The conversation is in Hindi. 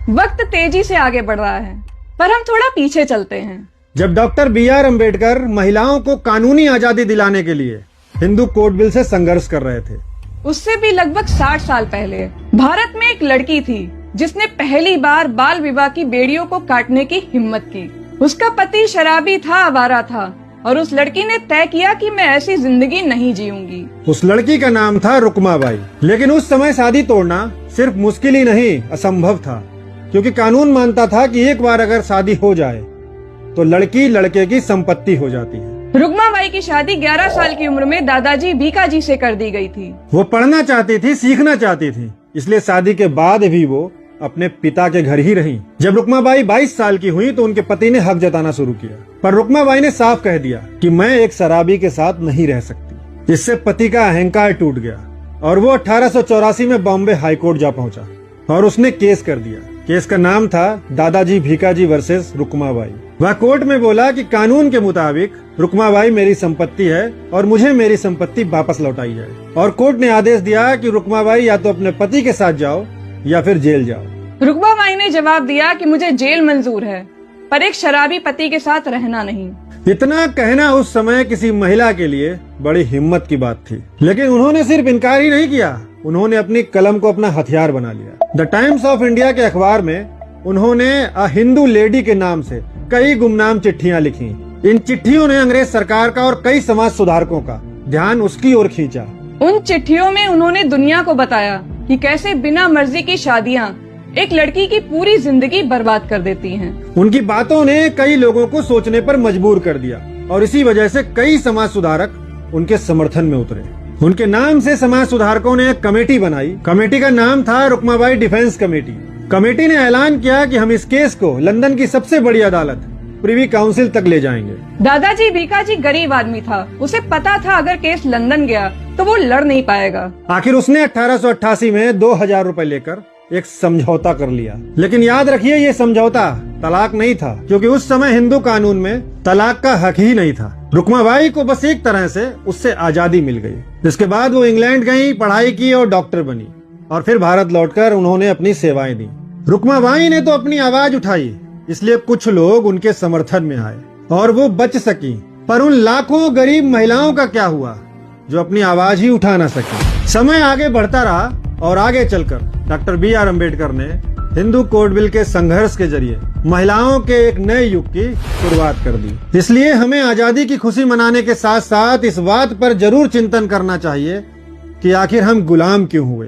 वक्त तेजी से आगे बढ़ रहा है, पर हम थोड़ा पीछे चलते हैं। जब डॉक्टर B.R. अम्बेडकर महिलाओं को कानूनी आजादी दिलाने के लिए हिंदू कोड बिल से संघर्ष कर रहे थे, उससे भी लगभग 60 साल पहले भारत में एक लड़की थी जिसने पहली बार बाल विवाह की बेड़ियों को काटने की हिम्मत की। उसका पति शराबी था, आवारा था, और उस लड़की ने तय किया कि मैं ऐसी जिंदगी नहीं जीऊंगी। उस लड़की का नाम था रुक्माबाई। लेकिन उस समय शादी तोड़ना सिर्फ मुश्किल ही नहीं, असंभव था, क्योंकि कानून मानता था कि एक बार अगर शादी हो जाए तो लड़की लड़के की संपत्ति हो जाती है। रुक्माबाई की शादी 11 साल की उम्र में दादाजी भीकाजी से कर दी गई थी। वो पढ़ना चाहती थी, सीखना चाहती थी, इसलिए शादी के बाद भी वो अपने पिता के घर ही रहीं। जब रुक्माबाई 22 साल की हुई तो उनके पति ने हक जताना शुरू किया, पर रुक्माबाई ने साफ कह दिया कि मैं एक शराबी के साथ नहीं रह सकती। इससे पति का अहंकार टूट गया और वो 1884 में बॉम्बे हाईकोर्ट जा पहुंचा और उसने केस कर दिया। केस का नाम था दादाजी भीकाजी वर्सेस रुक्माबाई। वह कोर्ट में बोला कि कानून के मुताबिक रुक्माबाई मेरी संपत्ति है और मुझे मेरी संपत्ति वापस लौटाई जाए। और कोर्ट ने आदेश दिया कि रुक्माबाई या तो अपने पति के साथ जाओ या फिर जेल जाओ। रुक्माबाई ने जवाब दिया कि मुझे जेल मंजूर है, पर एक शराबी पति के साथ रहना नहीं। इतना कहना उस समय किसी महिला के लिए बड़ी हिम्मत की बात थी, लेकिन उन्होंने सिर्फ इनकार ही नहीं किया, उन्होंने अपनी कलम को अपना हथियार बना लिया। द टाइम्स ऑफ इंडिया के अखबार में उन्होंने अ हिंदू लेडी के नाम से कई गुमनाम चिट्ठियां लिखी। इन चिट्ठियों ने अंग्रेज सरकार का और कई समाज सुधारकों का ध्यान उसकी ओर खींचा। उन चिट्ठियों में उन्होंने दुनिया को बताया कि कैसे बिना मर्जी की शादियां एक लड़की की पूरी जिंदगी बर्बाद कर देती हैं। उनकी बातों ने कई लोगों को सोचने पर मजबूर कर दिया और इसी वजह से कई समाज सुधारक उनके समर्थन में उतरे। उनके नाम से समाज सुधारकों ने एक कमेटी बनाई। कमेटी का नाम था रुक्माबाई डिफेंस कमेटी। कमेटी ने ऐलान किया कि हम इस केस को लंदन की सबसे बड़ी अदालत प्रिवी काउंसिल तक ले जाएंगे। दादाजी भीकाजी गरीब आदमी था, उसे पता था अगर केस लंदन गया तो वो लड़ नहीं पाएगा। आखिर उसने 1888 में 2000 रुपए लेकर एक समझौता कर लिया। लेकिन याद रखिए, ये समझौता तलाक नहीं था, क्योंकि उस समय हिंदू कानून में तलाक का हक ही नहीं था। रुक्माबाई को बस एक तरह से उससे आजादी मिल गई। इसके बाद वो इंग्लैंड गई, पढ़ाई की और डॉक्टर बनी, और फिर भारत लौटकर उन्होंने अपनी सेवाएं दी। रुक्माबाई ने तो अपनी आवाज उठाई, इसलिए कुछ लोग उनके समर्थन में आए और वो बच सकी। पर उन लाखों गरीब महिलाओं का क्या हुआ जो अपनी आवाज ही उठा न सकी। समय आगे बढ़ता रहा और आगे चलकर डॉक्टर B.R. अम्बेडकर ने हिंदू कोड बिल के संघर्ष के जरिए महिलाओं के एक नए युग की शुरुआत कर दी। इसलिए हमें आजादी की खुशी मनाने के साथ साथ इस बात पर जरूर चिंतन करना चाहिए कि आखिर हम गुलाम क्यों हुए।